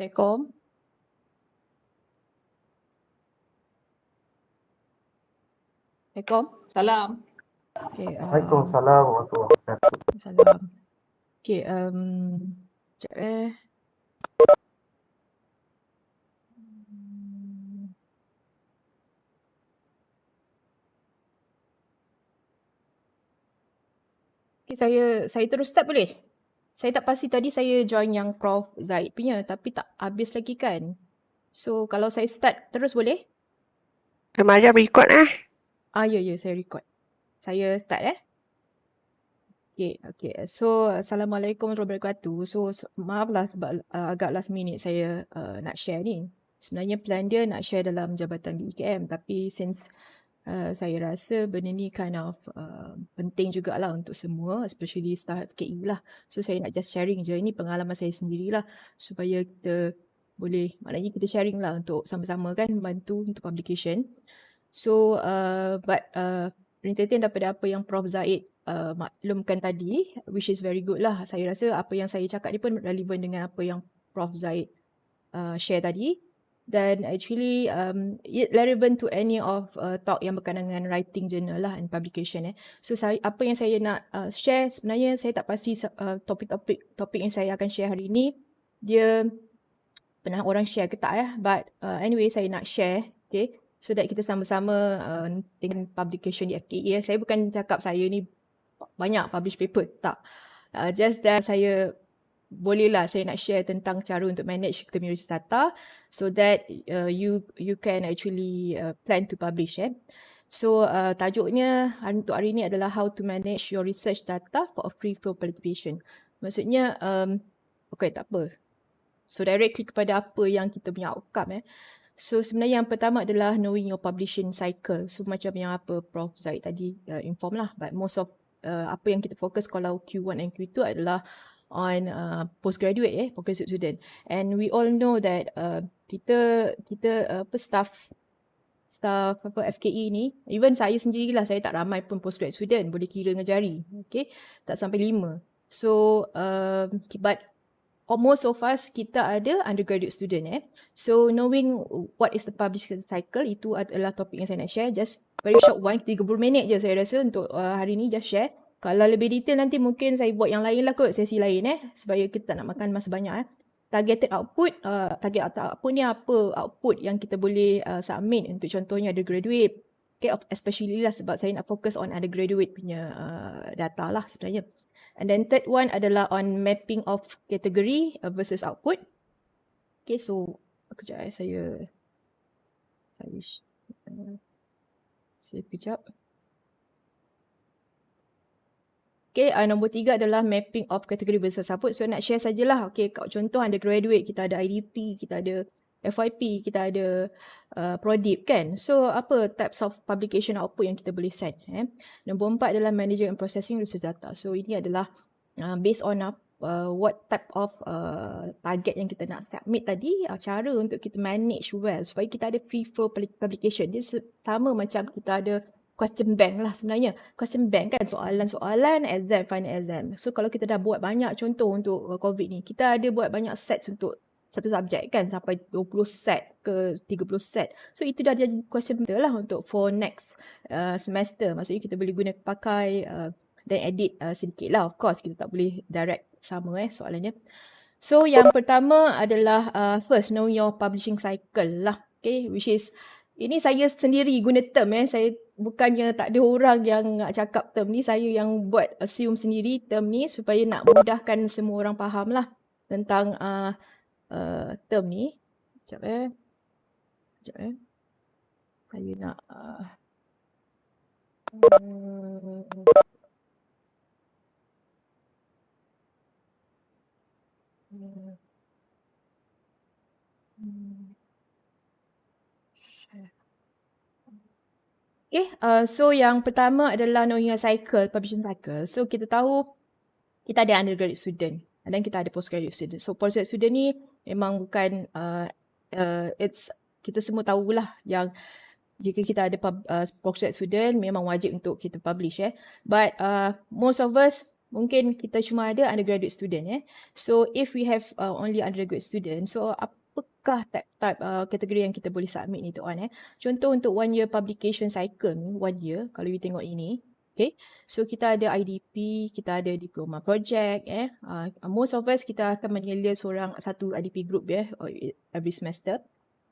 Assalamualaikum. Assalamualaikum. Salam. Okay, Waalaikumsalam warahmatullahi wabarakatuh. salam. Okay, sekejap Okay, saya terus start boleh? Saya tak pasti tadi saya join yang Prof Zaid punya tapi tak habis lagi kan. So kalau saya start terus boleh? Mariam record Ya, saya record. Saya start Okay. So Assalamualaikum warahmatullahi wabarakatuh. So maaflah sebab agak last minute saya nak share ni. Sebenarnya plan dia nak share dalam Jabatan BEKM tapi since saya rasa benda ni kind of penting jugalah untuk semua, especially staff FKE lah. So saya nak just sharing je. Ini pengalaman saya sendirilah supaya kita boleh, maknanya kita sharing lah untuk sama-sama kan bantu untuk publication. So entertain daripada apa yang Prof Zaid maklumkan tadi, which is very good lah. Saya rasa apa yang saya cakap ni pun relevan dengan apa yang Prof Zaid share tadi. Dan actually it relevant to any of talk yang berkaitan dengan writing journal lah and publication So apa yang saya nak share sebenarnya saya tak pasti topik yang saya akan share hari ni dia pernah orang share ke tak but anyway saya nak share okay so that kita sama-sama dengan publication di FKE Saya bukan cakap saya ni banyak publish paper tak just that saya bolehlah saya nak share tentang cara untuk manage community data so that you can actually plan to publish So tajuknya untuk hari ini adalah how to manage your research data for a free flow publication. Maksudnya okay tak apa. So directly kepada apa yang kita punya outcome So sebenarnya yang pertama adalah knowing your publishing cycle. So macam yang apa Prof Zaid tadi inform lah, but most of apa yang kita fokus kalau Q1 and Q2 adalah on postgraduate postgraduate student. And we all know that kita staff FKE ni, even saya sendirilah, saya tak ramai pun postgraduate student, boleh kira dengan jari, okay, tak sampai 5. So but most of us kita ada undergraduate student So knowing what is the publishing cycle, itu adalah topik yang saya nak share. Just very short one, 30 minit je saya rasa untuk hari ni just share. Kalau lebih detail nanti mungkin saya buat yang lain lah kot, sesi lain supaya kita tak nak makan masa banyak Targeted output, target output ni apa output yang kita boleh submit untuk contohnya undergraduate. Okay, especially lah sebab saya nak fokus on undergraduate punya data lah sebenarnya. And then third one adalah on mapping of category versus output. Okay, so kejap saya kejap. Okay, nombor 3 adalah mapping of category versus output. So nak share sajalah. Okay, contoh undergraduate, kita ada IDP, kita ada FYP, kita ada Prodip kan. So apa types of publication output yang kita boleh set Nombor 4 adalah managing and processing research data. So ini adalah based on what type of target yang kita nak submit tadi, cara untuk kita manage well supaya kita ada free flow publication. Dia sama macam kita ada question bank lah sebenarnya. Question bank kan, soalan-soalan, exam, final exam. So kalau kita dah buat banyak contoh untuk COVID ni, kita ada buat banyak sets untuk satu subjek kan, sampai 20 set ke 30 set. So itu dah jadi question bank lah untuk for next semester. Maksudnya kita boleh pakai dan edit sedikit lah. Of course kita tak boleh direct sama soalannya. So yang pertama adalah first know your publishing cycle lah. Okay, which is ini saya sendiri guna term saya bukannya tak ada orang yang nak cakap term ni, saya yang buat assume sendiri term ni supaya nak mudahkan semua orang faham lah tentang term ni. Sekejap saya nak Okay, so yang pertama adalah knowing your cycle, publishing cycle. So kita tahu kita ada undergraduate student dan kita ada postgraduate student. So postgraduate student ni memang bukan kita semua tahulah yang jika kita ada postgraduate student memang wajib untuk kita publish But most of us mungkin kita cuma ada undergraduate student. So if we have only undergraduate student, so apakah type kategori yang kita boleh submit ni Tok Wan? Contoh untuk 1 year publication cycle ni, 1 year, kalau you tengok ini, okay. So kita ada IDP, kita ada diploma project. Most of us kita akan menyelia satu IDP group every semester.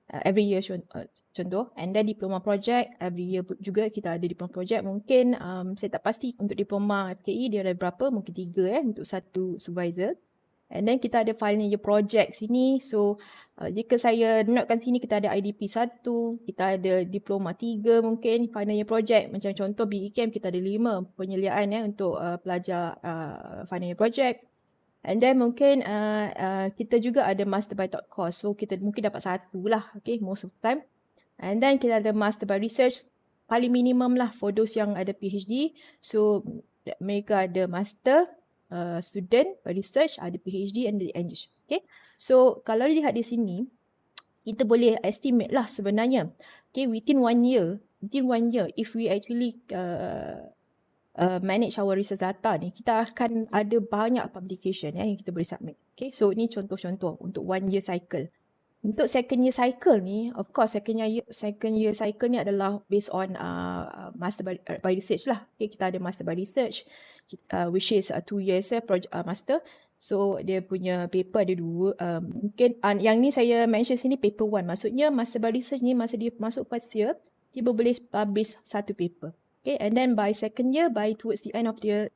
Every year contoh, and then diploma project every year juga kita ada diploma project. Mungkin saya tak pasti untuk diploma FKE dia ada berapa, mungkin 3 untuk satu supervisor. And then kita ada final year project sini. So jika saya notekan sini, kita ada IDP 1, kita ada diploma 3 mungkin, final year project. Macam contoh BECAM kita ada 5 penyeliaan untuk pelajar final year project. And then mungkin kita juga ada master by top course. So kita mungkin dapat 1 lah, okay, most of the time. And then kita ada master by research, paling minimum lah for those yang ada PhD. So mereka ada master, student by research, ada PhD and the English. Okay. So kalau dilihat di sini, kita boleh estimate lah sebenarnya. Okay, within 1 year, if we actually manage our research data ni, kita akan ada banyak publication yang kita boleh submit. Okay, so ini contoh-contoh untuk 1 year cycle. Untuk second year cycle ni, of course second year cycle ni adalah based on master by research lah. Okay, kita ada master by research, which is 2 years master. So dia punya paper ada 2. Mungkin yang ni saya mention sini paper 1. Maksudnya master by research ni masa dia masuk first year, dia boleh publish 1 paper. Okay, and then by second year, towards the end of the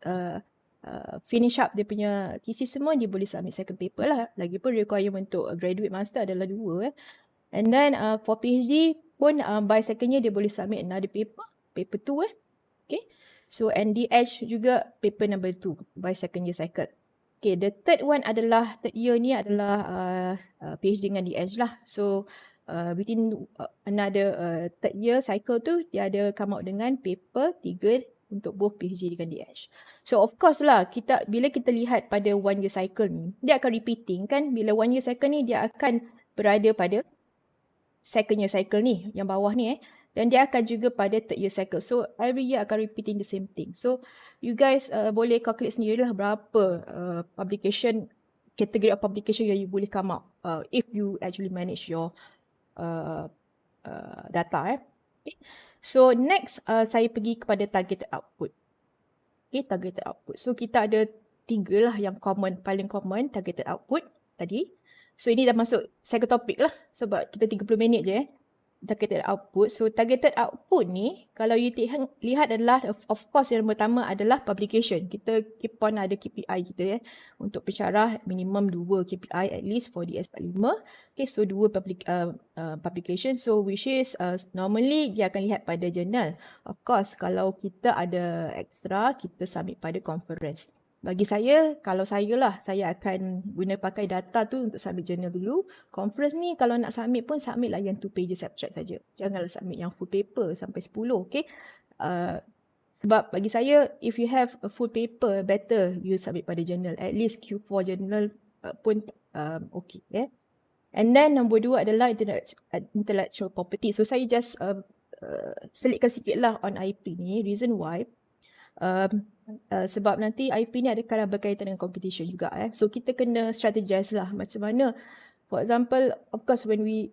finish up dia punya thesis semua, dia boleh submit second paper lah. Lagipun requirement untuk graduate master adalah 2. And then for PhD pun by second year dia boleh submit another paper 2. Okay, so NDH juga paper number 2 by second year cycle. Okay, the third year ni adalah PhD dengan DH lah. So within another third year cycle tu, dia ada come out dengan paper 3 untuk both PhD dengan DH. So of course lah, bila kita lihat pada 1 year cycle ni, dia akan repeating kan. Bila 1 year cycle ni, dia akan berada pada second year cycle ni, yang bawah ni dan dia akan juga pada third year cycle. So every year akan repeating the same thing. So you guys boleh calculate sendirilah berapa category of publication yang you boleh come up if you actually manage your data. Okay. So next saya pergi kepada targeted output. Okay, targeted output. So kita ada 3 lah yang paling common targeted output tadi. So ini dah masuk second topic lah sebab kita 30 minit je targeted output. So targeted output ni kalau you lihat adalah of course yang pertama adalah publication. Kita keep on ada KPI kita untuk pensyarah minimum 2 KPI at least for DS45. Okay, so 2 publication. So which is normally dia akan lihat pada jurnal. Of course kalau kita ada extra, kita submit pada conference. Bagi saya, kalau saya akan pakai data tu untuk submit journal dulu. Conference ni kalau nak submit pun submit lah yang 2 pages abstract saja. Janganlah submit yang full paper sampai 10, okay? Sebab bagi saya, if you have a full paper, better you submit pada journal. At least Q4 journal pun okay. Yeah? And then nombor 2 adalah intellectual property. So saya just selitkan sikit lah on IP ni. Reason why. Sebab nanti IP ni ada berkaitan dengan competition juga. So kita kena strategize lah macam mana. For example, of course when we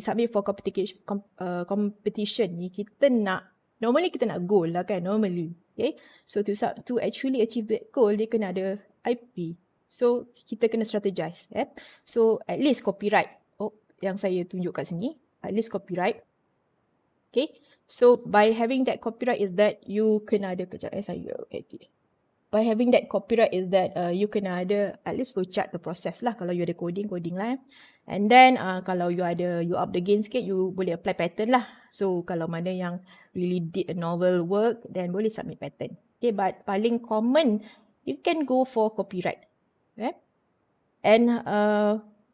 submit for competition ni, normally kita nak goal lah kan, normally. Okay? So to actually achieve that goal, dia kena ada IP. So kita kena strategize. So at least copyright. Yang saya tunjuk kat sini, at least copyright. Okay. So by having that copyright is that you kena ada by having that copyright is that you kena ada at least flowchart the process lah. Kalau you ada coding lah. And then kalau you up the game sikit, you boleh apply pattern lah. So kalau mana yang really did a novel work, then boleh submit pattern. Okay, but paling common you can go for copyright. Okay? And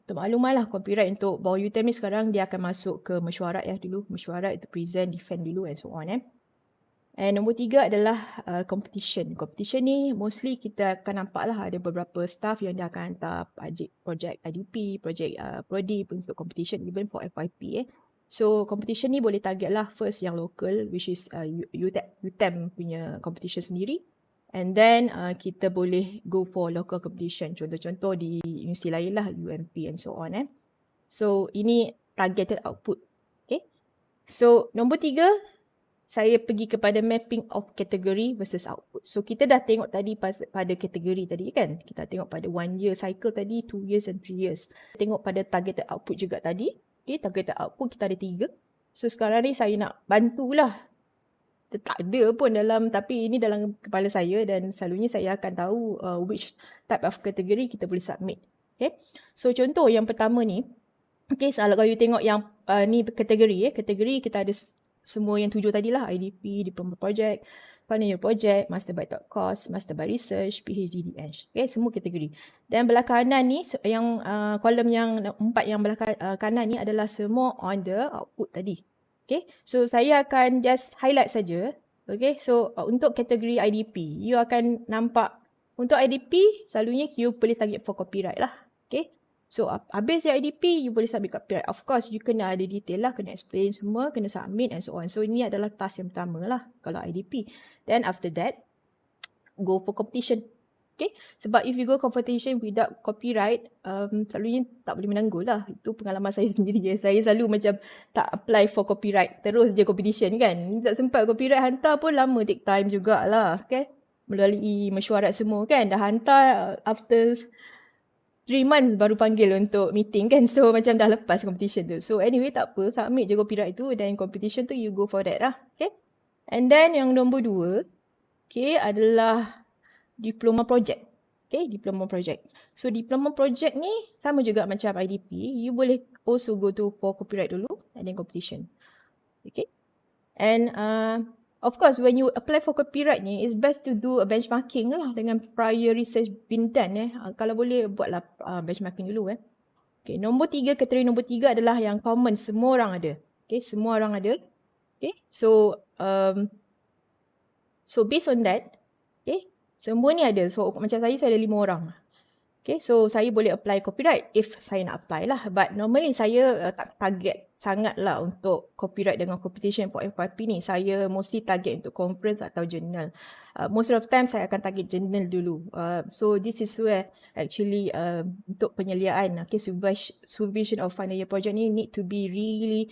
untuk maklumat lah, copyright untuk bawah UTM ni sekarang dia akan masuk ke mesyuarat dulu. Mesyuarat itu present, defend dulu and so on. And nombor 3 adalah competition. Competition ni mostly kita akan nampak lah ada beberapa staff yang dia akan hantar projek IDP, projek Prodi untuk competition even for FYP. So competition ni boleh target lah first yang local, which is UTM punya competition sendiri. And then kita boleh go for local competition. Contoh-contoh di universiti lain lah, UMP and so on. So ini targeted output. Okay. So nombor 3, saya pergi kepada mapping of category versus output. So kita dah tengok tadi pada kategori tadi kan. Kita tengok pada 1 year cycle tadi, 2 years and 3 years. Tengok pada targeted output juga tadi. Okay, targeted output kita ada 3. So sekarang ni saya nak bantulah. Tak ada pun tapi ini dalam kepala saya dan selalunya saya akan tahu which type of category kita boleh submit. Okay. So contoh yang pertama ni, okay, kalau you tengok yang ni kategori, kategori kita ada semua yang 7 tadi lah, IDP, Diploma Project, Final Year Project, Master by Course, Master by Research, PhD, DH. Okay, semua kategori. Dan belah kanan ni, yang kolom yang 4 yang belah kanan ni adalah semua on the output tadi. Okay, so saya akan just highlight saja. Okay, so untuk kategori IDP, you akan nampak untuk IDP, selalunya you boleh target for copyright lah. Okay, so habis yang IDP, you boleh submit copyright. Of course, you kena ada detail lah, kena explain semua, kena submit and so on. So ini adalah task yang pertama lah kalau IDP. Then after that, go for competition. Okay, sebab if you go competition without copyright, selalunya tak boleh menanggul lah. Itu pengalaman saya sendiri. Saya selalu macam tak apply for copyright, terus je competition kan. Tak sempat copyright hantar pun lama, take time jugalah. Okay, melalui mesyuarat semua kan. Dah hantar after 3 months baru panggil untuk meeting kan. So macam dah lepas competition tu. So anyway tak apa, submit je copyright tu, dan competition tu you go for that lah. Okay, and then yang nombor 2, okay, adalah Diploma Project. Okay, Diploma Project. So Diploma Project ni sama juga macam IDP. You boleh also go to for copyright dulu and then competition. Okay. And of course when you apply for copyright ni, it's best to do a benchmarking lah dengan prior research been done. Kalau boleh buatlah benchmarking dulu. Okay, nombor 3, kategori nombor 3 adalah yang common, semua orang ada. Okay, semua orang ada. Okay, so based on that, okay, semua ni ada. So macam saya ada 5 orang. Okay, so saya boleh apply copyright if saya nak apply lah. But normally saya tak target sangat lah untuk copyright dengan competition for FYP ni. Saya mostly target untuk conference atau journal. Most of the time saya akan target journal dulu. So this is where actually untuk penyeliaan, okay, supervision of final year project ni need to be really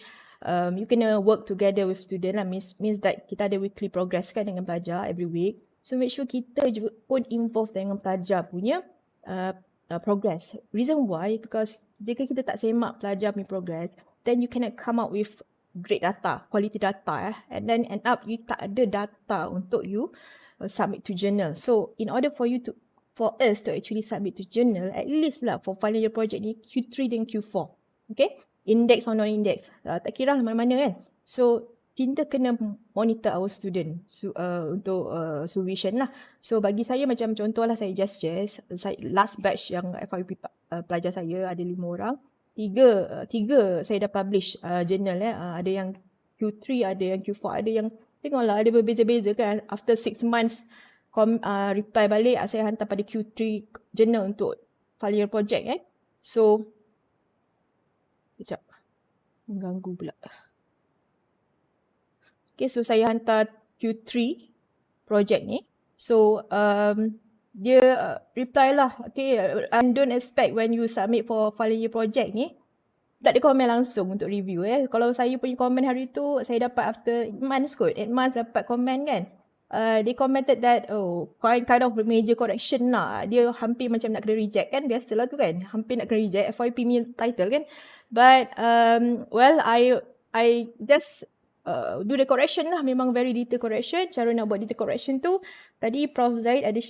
you kena work together with student lah. Means that kita ada weekly progress kan dengan pelajar every week. So make sure kita juga pun involve dengan pelajar punya progress. Reason why? Because jika kita tak semak pelajar punya progress, then you cannot come up with great data, quality data. And then end up you tak ada data untuk you submit to journal. So in order for us to actually submit to journal, at least lah for final year project ni Q3 dan Q4. Okay? Index or non-index. Tak kira lah mana-mana kan. So kita kena monitor our student untuk supervision lah. So bagi saya macam contoh lah, saya just share. Last batch yang FYP pelajar saya ada 5 orang. 3 saya dah publish journal. Ada yang Q3, ada yang Q4, ada yang tengoklah ada berbeza-beza kan. After 6 months reply balik, saya hantar pada Q3 journal untuk final year project. So sekejap, mengganggu pula. Okay, so saya hantar Q3 project ni. So dia reply lah. Okay, and don't expect when you submit for final year project ni tak ada komen langsung untuk review. Kalau saya punya komen hari tu, saya dapat after 8 months kot. 8 months dapat komen kan. They commented that kind of major correction lah. Dia hampir macam nak kena reject kan. Biasalah tu kan, hampir nak kena reject FYP punya title kan. But well, I just do the correction lah. Memang very detail correction. Cara nak buat detail correction tu, tadi Prof Zaid ada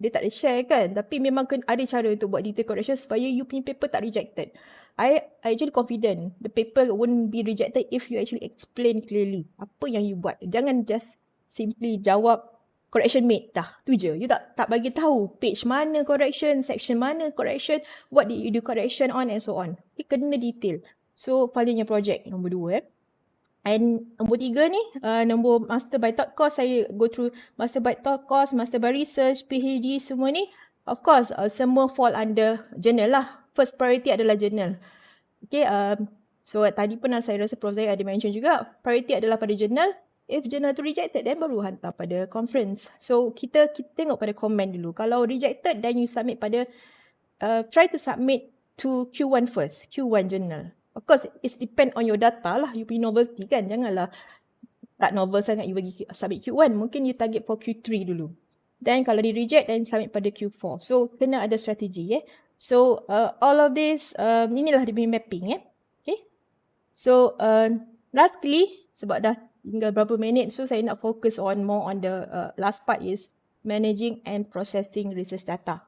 dia tak ada share kan, tapi memang ada cara untuk buat detail correction supaya you punya paper tak rejected. I actually confident the paper won't be rejected if you actually explain clearly apa yang you buat. Jangan just simply jawab correction made, dah tu je. You tak bagi tahu page mana correction, section mana correction, what did you do correction on and so on. Kena detail. So final year project nombor 2. And nombor 3 ni, nombor Master by Thought course, saya go through Master by Thought course, Master by Research, PhD, semua ni. Of course, semua fall under journal lah. First priority adalah journal. Okay, so tadi pun saya rasa Prof Zaid ada mention juga, priority adalah pada journal. if journal tu rejected, then baru hantar pada conference. So kita tengok pada komen dulu. Kalau rejected, then you submit pada try to submit to Q1 first, Q1 journal. Of course, it depend on your data lah. You punya novelty kan, janganlah tak novel sangat you bagi submit Q1. Mungkin you target for Q3 dulu. Then kalau di reject, then submit pada Q4. So kena ada strategi So all of this, inilah dia punya mapping Okay. So lastly, sebab dah tinggal berapa minit, so saya nak fokus on more on the last part is managing and processing research data.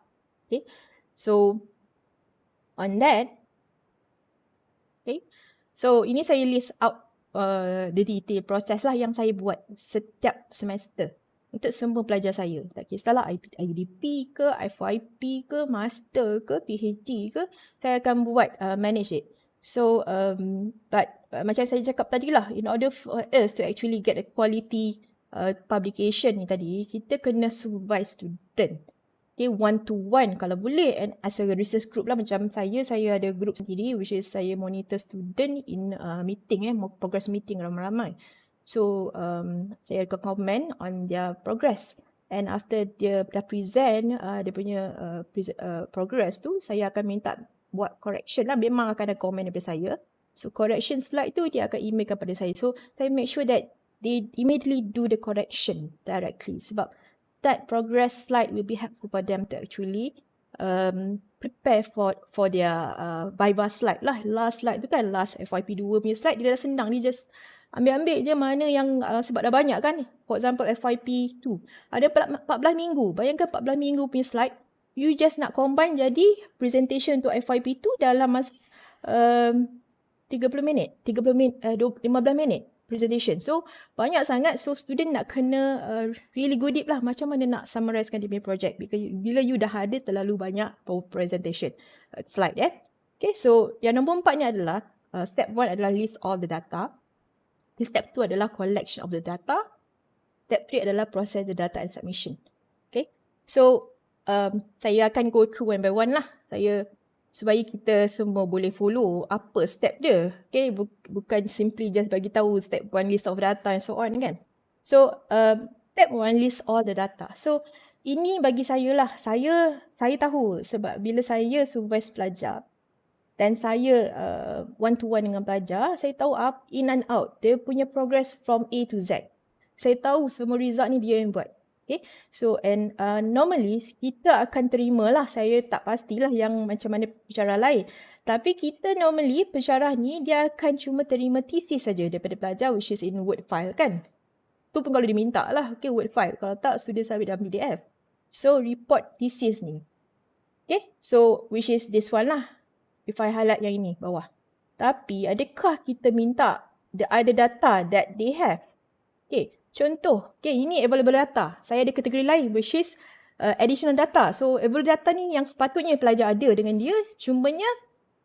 Okay. So on that, okay. So ini saya list out the detail process lah yang saya buat setiap semester untuk semua pelajar saya. Tak kisahlah IDP ke, FYP ke, master ke, PhD ke, saya akan buat manage it. So but macam saya cakap tadi lah, in order for us to actually get a quality publication ni tadi, kita kena supervise student. Okay, one to one kalau boleh, and as a research group lah, macam saya ada group sendiri which is saya monitor student in meeting progress meeting ramai-ramai. So saya akan comment on their progress, and after dia dah present dia punya progress tu, saya akan minta buat correction lah. Memang akan ada comment daripada saya. So correction slide tu dia akan email kepada saya. So saya make sure that they immediately do the correction directly, sebab that progress slide will be helpful for them to actually prepare for their Viva slide lah. Last slide tu kan, last FYP 2 punya slide, dia dah senang. Dia just ambil je mana yang sebab dah banyak kan. For example FYP 2 ada 14 minggu. Bayangkan 14 minggu punya slide, you just nak combine jadi presentation untuk FYP 2 dalam masa 15 minit presentation. So banyak sangat, so student nak kena really go deep lah macam mana nak summarizekan dia punya project, because bila you dah ada terlalu banyak presentation slide Okay, so yang nombor 4 ni adalah step 1 adalah list all the data. Step 2 adalah collection of the data. Step 3 adalah process the data and submission. Okay, so saya akan go through one by one lah. Supaya kita semua boleh follow apa step dia. Okay, bukan simply just bagi tahu step 1 list of data and so on kan. So step 1 list all the data. So ini bagi saya lah, saya tahu sebab bila saya supervise pelajar dan saya one to one dengan pelajar, saya tahu up in and out dia punya progress from A to Z. Saya tahu semua result ni dia yang buat. Okay, so and normally kita akan terima lah, saya tak pastilah yang macam mana pensyarah lain, tapi kita normally pensyarah ni dia akan cuma terima thesis saja daripada pelajar, which is in Word file kan. Tu pun kalau dia minta lah, okay, Word file. Kalau tak, student submit dalam PDF. So report thesis ni. Okay, so which is this one lah. If I highlight yang ini bawah. Tapi adakah kita minta the other data that they have? Okay, contoh, okay, ini available data. Saya ada kategori lain which is additional data. So available data ni yang sepatutnya pelajar ada dengan dia, cumanya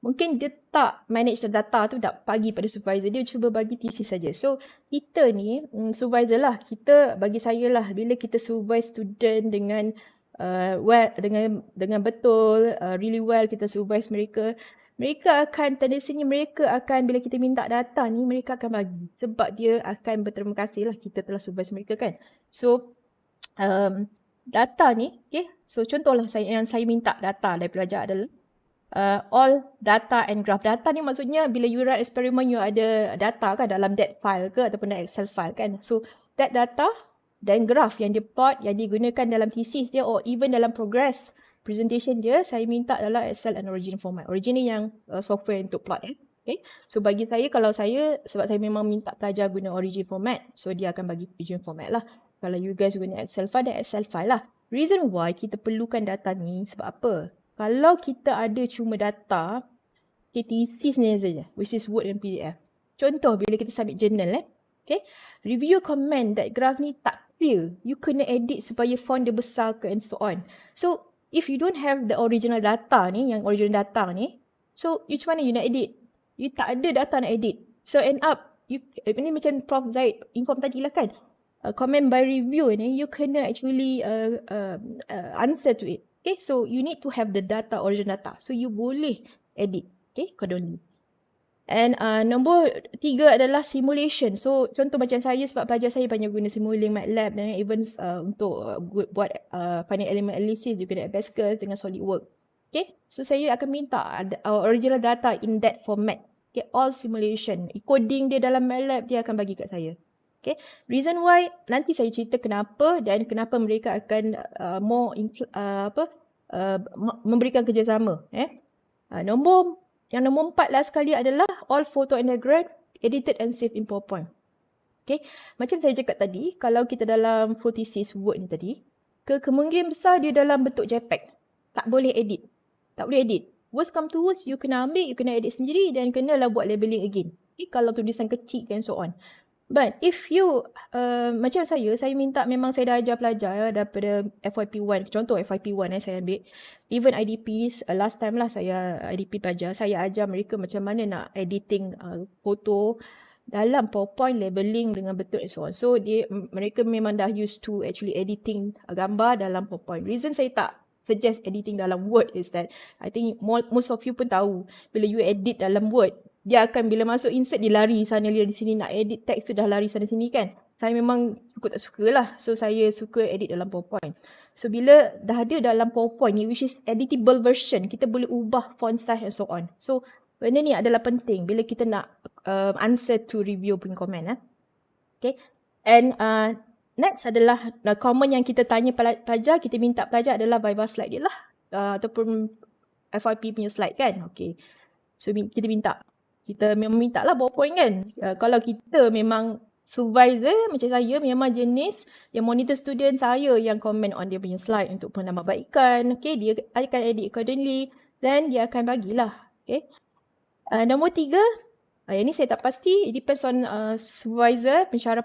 mungkin dia tak manage the data tu, tak bagi pada supervisor, dia cuba bagi thesis saja. So kita ni supervisor lah, kita bagi saya lah, bila kita supervise student dengan dengan betul, really well, kita supervise mereka akan tendensinya mereka akan, bila kita minta data ni, mereka akan bagi sebab dia akan berterima kasih lah kita telah supervise mereka kan. So data ni, okay, so contohlah yang saya minta data dari pelajar adalah all data and graph. Data ni maksudnya bila you run eksperimen, you ada data kan dalam that file ke ataupun dalam Excel file kan. So that data dan graph yang dia plot, yang digunakan dalam thesis dia or even dalam progress presentation dia, saya minta dalam Excel and Origin format. Origin ni yang software untuk plot okay. So bagi saya, kalau saya, sebab saya memang minta pelajar guna Origin format, so dia akan bagi Origin format lah. Kalau you guys guna Excel file, dan Excel file lah. Reason why kita perlukan data ni sebab apa? Kalau kita ada cuma data thesis ni saja, which is Word dan PDF. Contoh bila kita submit journal okay, review comment that graph ni tak clear, you kena edit supaya font dia besar ke and so on. So if you don't have the original data ni, yang original data ni, so macam mana you nak edit? You tak ada data nak edit. So end up, ini macam Prof Zaid inform tadi lah kan, comment by review ni, you kena actually answer to it. Okay, so you need to have the data, original data. So you boleh edit, okay, accordingly. And nombor 3 adalah simulation. So contoh macam saya, sebab pelajar saya banyak guna Simulink, MATLAB dan even untuk buat finite element analysis juga dengan Abascal dengan SolidWorks. Okay, so saya akan minta original data in that format. Okay, all simulation. Coding dia dalam MATLAB dia akan bagi kat saya. Okay, reason why nanti saya cerita kenapa dan kenapa mereka akan memberikan kerjasama. Yang nombor 4 last sekali adalah all photo and diagram edited and saved in PowerPoint. Okay, macam saya cakap tadi, kalau kita dalam flow thesis Word ni tadi, kemungkinan besar dia dalam bentuk JPEG. Tak boleh edit. Worst come to worst, you kena ambil, you kena edit sendiri dan kenalah buat labeling again. Okay, kalau tulisan kecil and so on. But if you, macam saya minta, memang saya dah ajar pelajar daripada FYP1, contoh FYP1 saya ambil. Even IDPs, last time lah saya IDP pelajar, saya ajar mereka macam mana nak editing foto dalam PowerPoint, labeling dengan betul and so on. So mereka memang dah used to actually editing gambar dalam PowerPoint. Reason saya tak suggest editing dalam Word is that I think most of you pun tahu, bila you edit dalam Word, dia akan bila masuk insert dia lari sana lari sini, nak edit teks tu dah lari sana sini kan. Saya memang cukup tak suka lah. So saya suka edit dalam PowerPoint. So bila dah ada dalam PowerPoint ni, which is editable version, kita boleh ubah font size and so on. So benda ni adalah penting bila kita nak answer to review punya komen. Okay. And next adalah comment yang kita tanya pelajar, kita minta pelajar adalah Viva slide dia lah. Ataupun FYP punya slide kan. Okay. So kita memang minta lah PowerPoint kan. Kalau kita memang supervisor macam saya, memang jenis yang monitor student, saya yang comment on dia punya slide untuk penambahbaikan. Okay, dia akan edit accordingly. Then dia akan bagilah. Okay. Nombor 3, yang ni saya tak pasti. It depends on supervisor, pensyarah.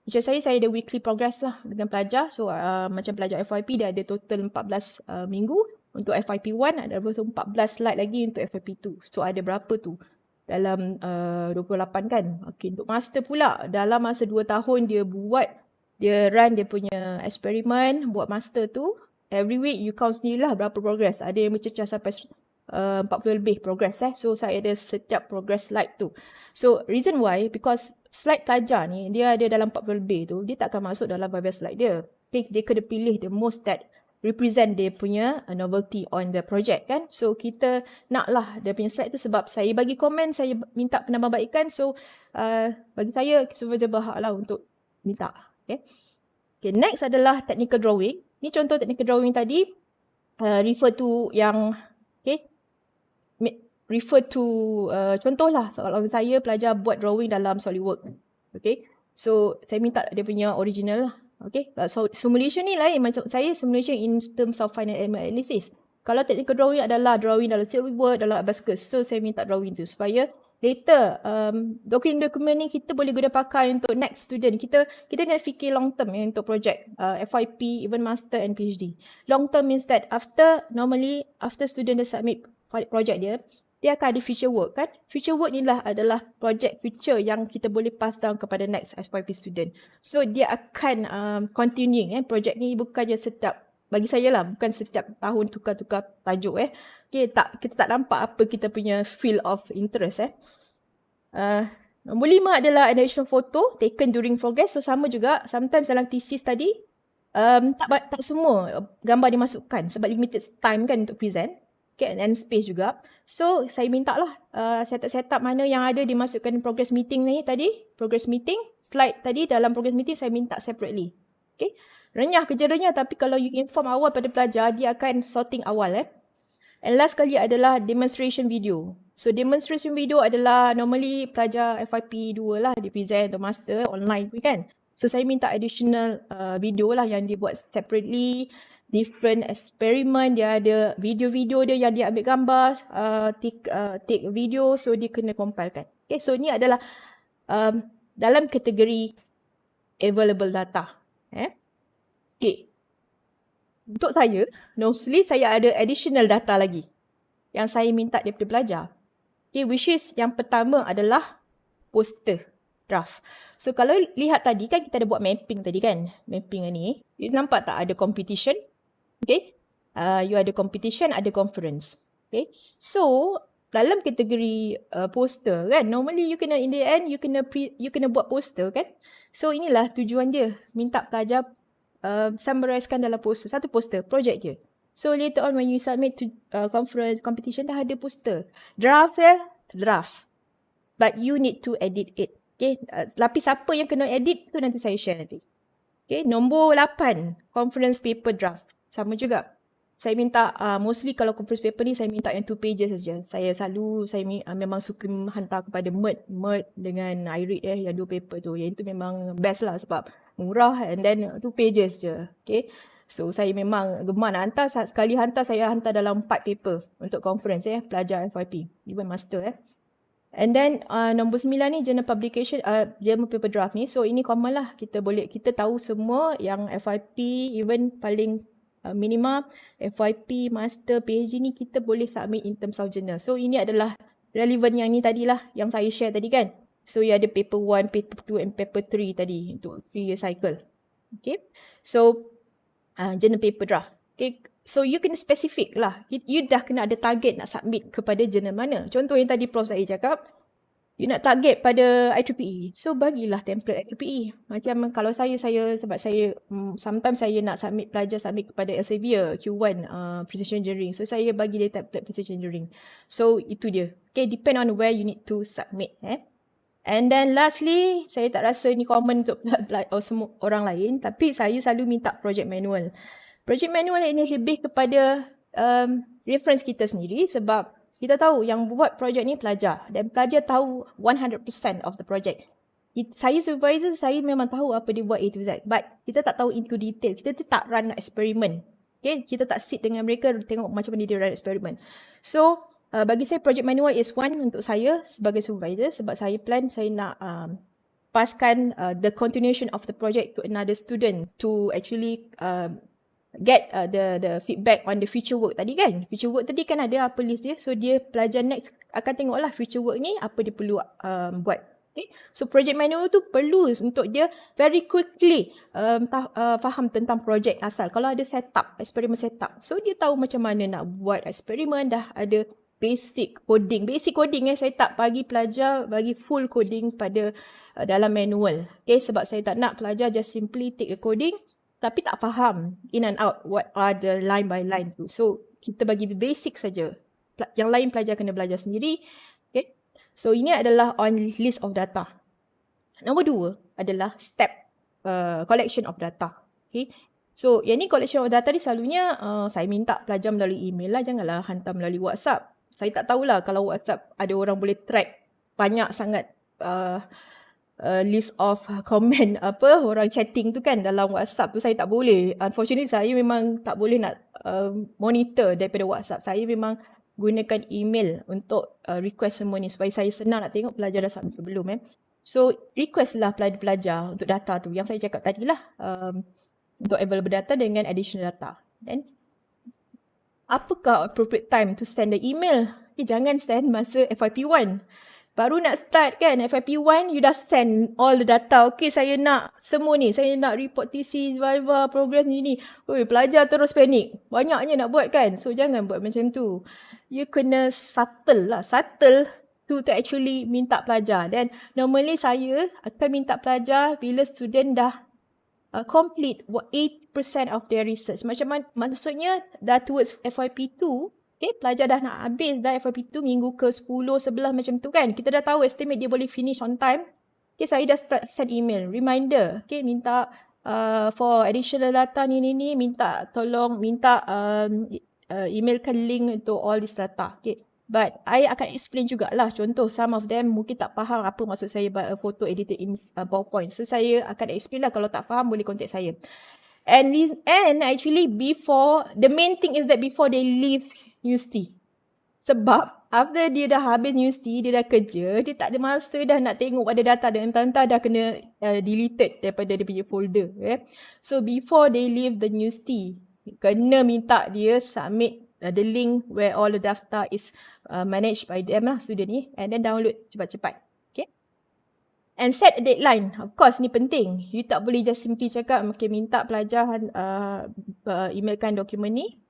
Macam saya ada weekly progress lah dengan pelajar. So macam pelajar FYP dia ada total 14 minggu. Untuk FYP1 ada 14 slide lagi untuk FYP2. So ada berapa tu? Dalam 28 kan. Okay, untuk master pula dalam masa 2 tahun dia run dia punya eksperimen buat master tu. Every week you count sendirilah berapa progress. Ada yang mencecah sampai 40 lebih progress. So saya ada setiap progress slide tu. So reason why, because slide pelajar ni dia ada dalam 40 lebih tu, dia tak akan masuk dalam Viva slide dia. Okay, dia kena pilih the most that represent dia punya novelty on the project kan. So kita naklah dia punya slide tu, sebab saya bagi komen, saya minta penambahbaikan. So bagi saya supervisor berhak lah untuk minta. Okay, next adalah technical drawing. Ni contoh technical drawing tadi, refer to yang contohlah kalau saya pelajar buat drawing dalam SolidWorks. Okay, so saya minta dia punya original lah. Okay, so simulation ni lain. Macam saya simulation in terms of finite element analysis. Kalau technical drawing adalah drawing dalam SolidWorks, dalam Abascal. So saya minta drawing tu supaya later dokumen ni kita boleh guna pakai untuk next student. Kita nak fikir long term untuk project FYP, even master and PhD. Long term means that after student dah submit project dia akan ada future work kan. Future work ni adalah project future yang kita boleh pass down kepada next FYP student. So dia akan continuing project ni, bukan je setiap, bagi saya lah, bukan setiap tahun tukar-tukar tajuk Okay, kita tak nampak apa kita punya field of interest Nombor 5 adalah additional photo taken during progress. So sama juga, sometimes dalam thesis tadi tak semua gambar dimasukkan sebab limited time kan untuk present. Okay, and space juga. So saya minta lah setup mana yang ada dimasukkan progress meeting ni tadi. Progress meeting, slide tadi dalam progress meeting saya minta separately. Okay, kerja renyah, tapi kalau you inform awal pada pelajar, dia akan sorting awal And last kali adalah demonstration video. So demonstration video adalah normally pelajar FYP 2 lah dia present atau master online kan. So saya minta additional video lah yang dia buat separately. Different eksperimen, dia ada video-video dia yang dia ambil gambar, take video, so dia kena compilekan. Okay, so ni adalah dalam kategori available data. Okay. Untuk saya, mostly saya ada additional data lagi yang saya minta daripada pelajar. Okay, which is yang pertama adalah poster draft. So kalau lihat tadi kan kita ada buat mapping tadi kan. Mapping ni, you nampak tak ada competition? Okay, you ada competition, ada conference. Okay, so dalam kategori poster kan, normally you kena in the end you kena buat poster kan. So inilah tujuan dia, minta pelajar summarizekan dalam poster, satu poster, projek je. So later on when you submit to conference, competition, dah ada poster. Draft draft. But you need to edit it. Okay, lapis apa yang kena edit tu nanti saya share nanti. Okay, nombor 8, conference paper draft. Sama juga. Saya minta, mostly kalau conference paper ni saya minta yang 2 pages saja. Saya memang suka hantar kepada MERT dengan iRead yang 2 paper tu. Yang itu memang best lah sebab murah and then 2 pages je. Okay. So saya memang gemar nak hantar. Sekali hantar saya hantar dalam 4 paper untuk conference pelajar FYP. Even master And then nombor 9 ni journal publication, journal paper draft ni. So ini common lah. Kita tahu semua yang FYP even paling minima, FYP, master, PhD ni kita boleh submit in terms of journal. So ini adalah relevant yang ni tadilah yang saya share tadi kan. So you ada paper 1, paper 2 and paper 3 tadi untuk 3-year cycle. Okay. So journal paper draft. Okay. So you kena specific lah. You dah kena ada target nak submit kepada journal mana. Contoh yang tadi Prof Zahid cakap, you nak target pada IEEE. So bagilah template IEEE. Macam kalau saya sebab saya sometimes saya nak submit kepada Elsevier Q1 precision engineering. So saya bagi dia template precision engineering. So itu dia. Okay, depend on where you need to submit. And then lastly, saya tak rasa ni common untuk semua orang lain, tapi saya selalu minta project manual. Project manual ini lebih kepada reference kita sendiri sebab kita tahu yang buat projek ni pelajar dan pelajar tahu 100% of the project. Saya supervisor, saya memang tahu apa dia buat A to Z. But kita tak tahu into detail. Kita tak run eksperimen. Okay? Kita tak sit dengan mereka tengok macam mana dia run eksperimen. So, bagi saya project manual is one untuk saya sebagai supervisor sebab saya plan saya nak paskan the continuation of the project to another student to actually get the feedback on the future work tadi kan. Future work tadi kan ada apa list dia. So dia pelajar next akan tengoklah future work ni apa dia perlu buat. Okay. So project manual tu perlu untuk dia very quickly faham tentang project asal. Kalau ada setup, eksperimen setup. So dia tahu macam mana nak buat eksperimen, dah ada basic coding. Basic coding saya tak bagi pelajar bagi full coding pada dalam manual. Okay, sebab saya tak nak pelajar just simply take the coding tapi tak faham in and out what are the line by line tu. So, kita bagi basic saja. Yang lain pelajar kena belajar sendiri. Okay. So, ini adalah on list of data. Nombor 2 adalah step collection of data. Okay. So, yang ni collection of data ni selalunya saya minta pelajar melalui email lah. Janganlah hantar melalui WhatsApp. Saya tak tahulah kalau WhatsApp ada orang boleh track banyak sangat list of comment orang chatting tu kan dalam WhatsApp tu. Saya tak boleh. Unfortunately saya memang tak boleh nak monitor daripada WhatsApp. Saya memang gunakan email untuk request semua ni supaya saya senang nak tengok pelajar dah submit sebelum So request lah pelajar untuk data tu yang saya cakap tadi lah, untuk available data dengan additional data. Then apakah appropriate time to send the email? Jangan send masa FYP1. Baru nak start kan FYP1, you dah send all the data. Okay, saya nak semua ni. Saya nak report TC, Viva, progress ni. Pelajar terus panik. Banyaknya nak buat kan. So, jangan buat macam tu. You kena subtle lah. Subtle to actually minta pelajar. Dan normally saya akan minta pelajar bila student dah complete 8% of their research. Maksudnya dah towards FYP2. Okay, pelajar dah nak habis dah FYP2 minggu ke 10, 11 macam tu kan. Kita dah tahu estimate dia boleh finish on time. Okay, saya dah start send email. Reminder. Okay, minta for additional data ni. Minta emailkan link untuk all this data. Okay. But I akan explain jugalah. Contoh, some of them mungkin tak faham apa maksud saya buat photo edited in PowerPoint. So, saya akan explain lah. Kalau tak faham, boleh contact saya. And actually before, the main thing is that before they leave university. Sebab after dia dah habis university, dia dah kerja, dia tak ada masa dah nak tengok pada data dan entah-entah dah kena deleted daripada dia punya folder. So before they leave the university, kena minta dia submit the link where all the data is managed by them lah, student ni, and then download cepat-cepat. Okay. And set a deadline. Of course, ni penting. You tak boleh just simply cakap, okay, minta pelajar emailkan dokumen ni,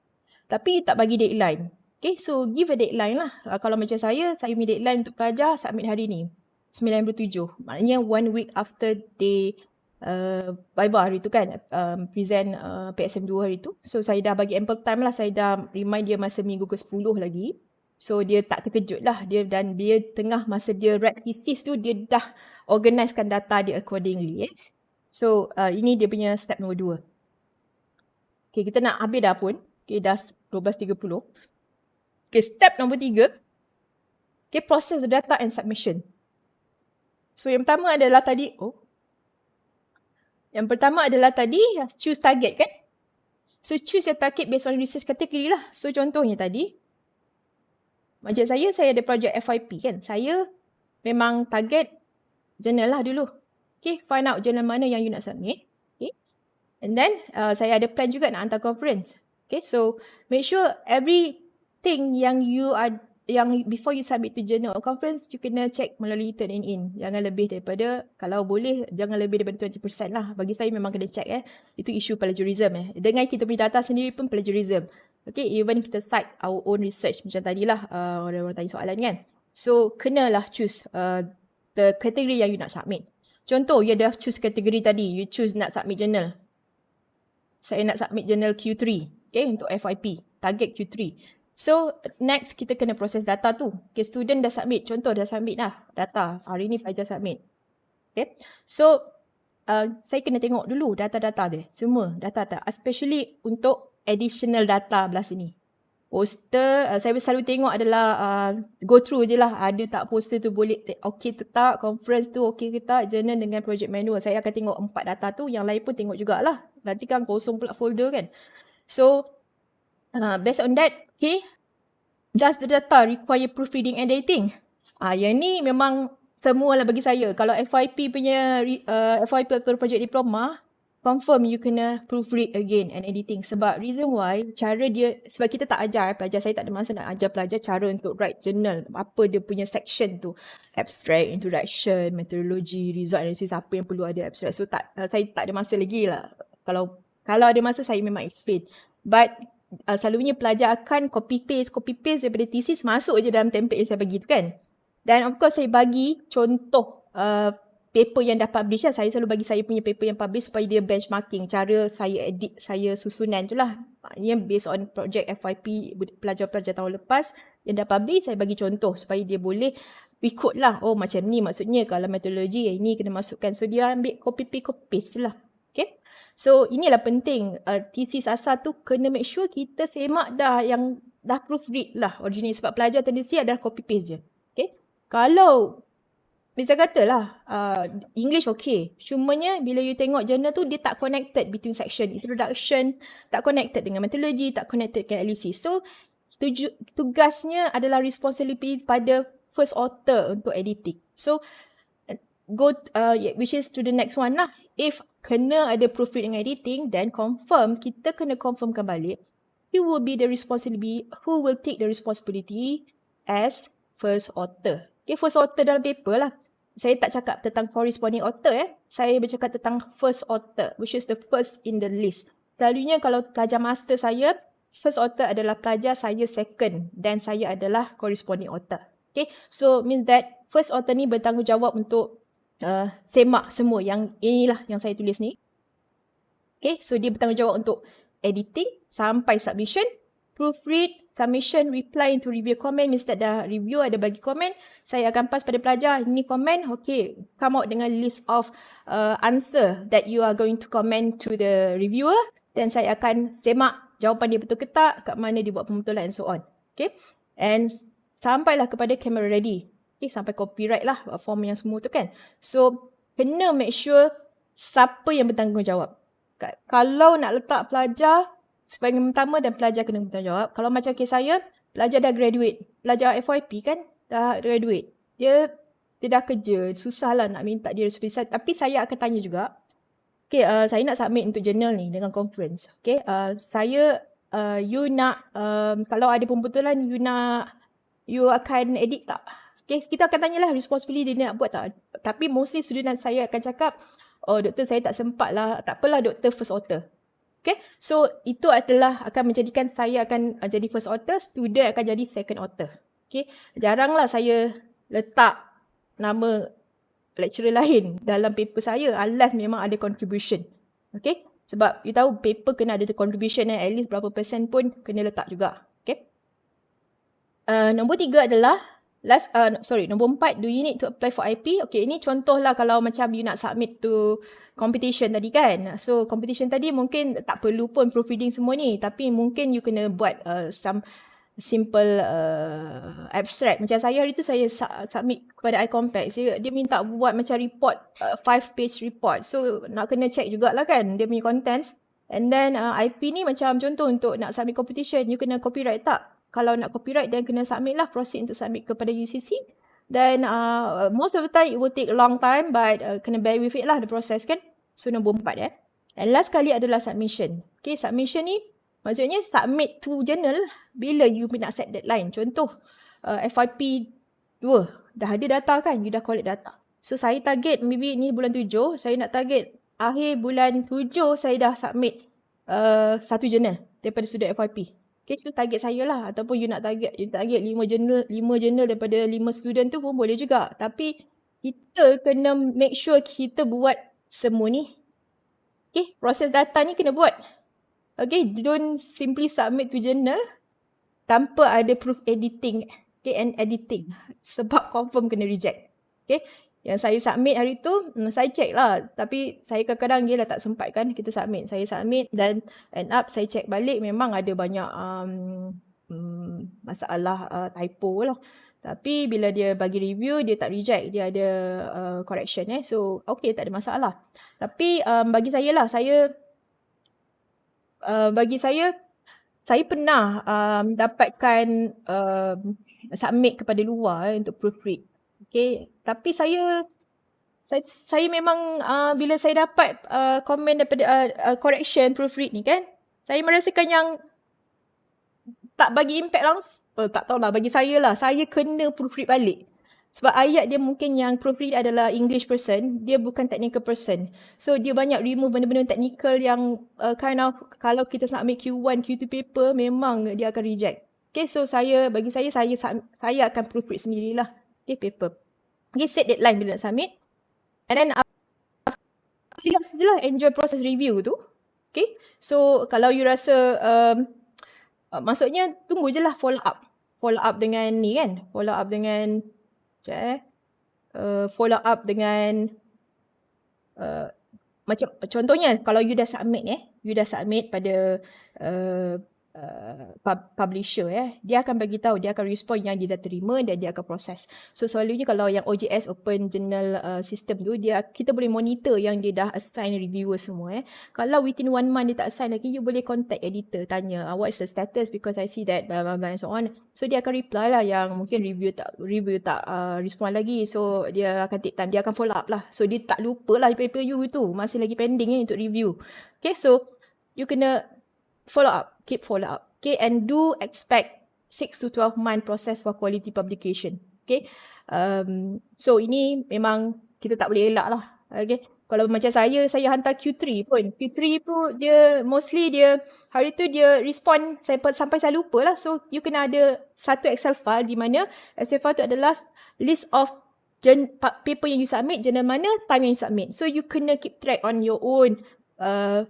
tapi tak bagi deadline. Okay, so give a deadline lah. Kalau macam saya punya deadline untuk pelajar submit hari ni. 97. Maknanya 1 week after they Viva hari tu kan, present PSM 2 hari tu. So saya dah bagi ample time lah, saya dah remind dia masa minggu ke-10 lagi. So dia tak terkejut lah, dia tengah masa dia write thesis tu, dia dah organisekan data dia accordingly. So ini dia punya step nombor 2. Okay, kita nak habis dah pun. Okay, dah 12.30. Okay, step nombor 3. Okay, process the data and submission. So yang pertama adalah tadi, choose target kan. So choose your target based on research category lah. So contohnya tadi, macam saya ada projek FYP kan. Saya memang target journal lah dulu. Okay, find out journal mana yang you nak submit. Okay. And then saya ada plan juga nak hantar conference. Okay, so make sure everything yang before you submit to journal or conference, you kena check melalui Turnitin. Jangan lebih daripada, kalau boleh, jangan lebih daripada 20% lah. Bagi saya memang kena check Itu isu plagiarism Dengan kita punya data sendiri pun plagiarism. Okay, even kita cite our own research. Macam tadilah orang tanya soalan kan. So, kenalah choose the category yang you nak submit. Contoh, you dah choose kategori tadi. You choose nak submit journal. Saya nak submit journal Q3. Okay, untuk FYP. Target Q3. So, next kita kena proses data tu. Okay, student dah submit. Contoh dah submit dah data. Hari ni pelajar submit. Okay. So, saya kena tengok dulu data-data dia. Semua data-data. Especially untuk additional data belah sini. Poster, saya selalu tengok adalah go through je lah. Ada tak poster tu boleh okay ke tak. Conference tu okay ke tak. Journal dengan project manual. Saya akan tengok 4 data tu. Yang lain pun tengok jugalah. Nanti kan kosong pula folder kan. So, based on that, okay, does the data require proofreading and editing? Yang ni memang semualah bagi saya. Kalau FYP punya FYP atau project diploma, confirm you kena proofread again and editing. Sebab reason why, sebab kita tak ajar pelajar, saya tak ada masa nak ajar pelajar cara untuk write journal. Apa dia punya section tu. Abstract, introduction, methodology, result analysis, apa yang perlu ada abstract. So saya tak ada masa lagi lah. Kalau ada masa, saya memang explain. But selalunya pelajar akan copy paste daripada thesis, masuk je dalam template yang saya bagi tu kan. Dan of course saya bagi contoh paper yang dah publish lah. Saya selalu bagi saya punya paper yang publish supaya dia benchmarking. Cara saya edit, saya susunan tu lah. Maknanya based on project FYP pelajar-pelajar tahun lepas yang dah publish, saya bagi contoh supaya dia boleh ikut lah. Oh macam ni maksudnya, kalau metodologi yang ini kena masukkan. So dia ambil copy paste je lah. Okay. So inilah penting, thesis asal tu kena make sure kita semak dah yang dah proofread lah original. Sebab pelajar tendensi adalah copy paste je. Okay. Kalau misal katalah English okay, cumanya bila you tengok journal tu dia tak connected between section introduction, tak connected dengan methodology, tak connected dengan analysis. So tugasnya adalah responsibility pada first author untuk editing. So which is to the next one lah. If kena ada proofreading and editing, then kita kena confirmkan balik who will take the responsibility as first author. Okay, first author dalam paper lah. Saya tak cakap tentang corresponding author Saya bercakap tentang first author, which is the first in the list. Selalunya kalau pelajar master saya, first author adalah pelajar saya second dan saya adalah corresponding author. Okay, so means that first author ni bertanggungjawab untuk semak semua yang inilah yang saya tulis ni. Okay, so dia bertanggungjawab untuk editing sampai submission, proofread, submission, reply into review comment. Means that dah review, ada bagi komen, saya akan pass pada pelajar, ini komen, okay, come out dengan list of answer that you are going to comment to the reviewer, dan saya akan semak jawapan dia betul ke tak, kat mana dia buat pembetulan and so on. Okay, and sampailah kepada camera ready. Okay, sampai copyright lah form yang semua tu kan. So, kena make sure siapa yang bertanggungjawab. Kalau nak letak pelajar sebagai pertama, dan pelajar kena bertanggungjawab. Kalau macam kes saya, pelajar dah graduate. Pelajar FYP kan, dah graduate. Dia dah kerja, susah lah nak minta dia responsibility. Tapi saya akan tanya juga, okay, saya nak submit untuk journal ni dengan conference. Okay, you nak, kalau ada pembetulan, you akan edit tak? Okay, kita akan tanyalah responsibility dia nak buat tak. Tapi mostly student saya akan cakap, oh doktor saya tak sempat lah. Tak apalah doktor, first author. Okay, so itu adalah akan menjadikan saya akan jadi first author, student akan jadi second author. Okay, jaranglah saya letak nama lecturer lain dalam paper saya unless memang ada contribution. Okay, sebab you tahu paper kena ada contribution at least berapa persen pun kena letak juga. Okay. Nombor 3 adalah nombor 4, do you need to apply for IP? Okay, ini contohlah kalau macam you nak submit to competition tadi kan. So competition tadi mungkin tak perlu pun proofreading semua ni, tapi mungkin you kena buat some simple abstract. Macam saya hari tu saya submit kepada iCompax, dia minta buat macam report, 5-page report. So nak kena check jugalah kan dia punya contents. And then IP ni macam contoh untuk nak submit competition, you kena copyright tak? Kalau nak copyright then kena submit lah, proceed untuk submit kepada UCC. Then most of the time it will take a long time, but kena bear with it lah the process kan. So nombor 4 And last kali adalah submission. Okay, submission ni maksudnya submit to journal bila you nak set deadline. Contoh FYP 2 dah ada data kan, you dah collect data. So saya target maybe ni bulan 7, saya nak target akhir bulan 7 saya dah submit satu journal daripada sudut FYP. Okay, itu target saya lah. Ataupun you target 5 journal daripada 5 student tu pun boleh juga. Tapi kita kena make sure kita buat semua ni. Okay, proses data ni kena buat. Okay, don't simply submit to journal tanpa ada proof editing. Okay, and editing. Sebab confirm kena reject. Okay, yang saya submit hari tu, saya check lah. Tapi saya kadang-kadang dia dah tak sempat kan kita submit. Saya submit dan end up saya check balik memang ada banyak masalah typo lah. Tapi bila dia bagi review, dia tak reject. Dia ada correction So, okay, tak ada masalah. Tapi bagi saya lah, saya pernah dapatkan submit kepada luar untuk proofread. Okay, tapi saya memang bila saya dapat komen daripada correction proofread ni kan, saya merasakan yang tak bagi impact langsung. Tak tahulah, bagi saya lah, saya kena proofread balik. Sebab ayat dia mungkin yang proofread adalah English person, dia bukan technical person. So dia banyak remove benda-benda technical yang kind of kalau kita submit Q1, Q2 paper memang dia akan reject. Okay, so bagi saya akan proofread sendirilah. Okay, paper. Okay, set deadline bila nak submit. And then relax je lah, enjoy proses review tu. Okay, so kalau you rasa maksudnya tunggu je lah follow up dengan ni kan, follow up dengan macam contohnya kalau you dah submit pada publisher dia akan bagi tahu, dia akan respond yang dia dah terima dan dia akan proses. So selalunya kalau yang OJS Open Journal System tu, kita boleh monitor yang dia dah assign reviewer semua Kalau within 1 month dia tak assign lagi, you boleh contact editor, tanya what is the status because I see that blah blah blah and so on. So dia akan reply lah yang mungkin review tak respond lagi. So dia akan take time, dia akan follow up lah. So dia tak lupa lah paper you tu masih lagi pending untuk review. Okay, so you kena keep follow up. Okay, and do expect 6 to 12 month process for quality publication. Okay, so ini memang kita tak boleh elak lah. Okay, kalau macam saya hantar Q3 pun. Q3 pun dia mostly hari tu dia respond sampai saya lupa lah. So you kena ada satu Excel file di mana Excel file tu adalah list of paper yang you submit, journal mana, time yang you submit. So you kena keep track on your own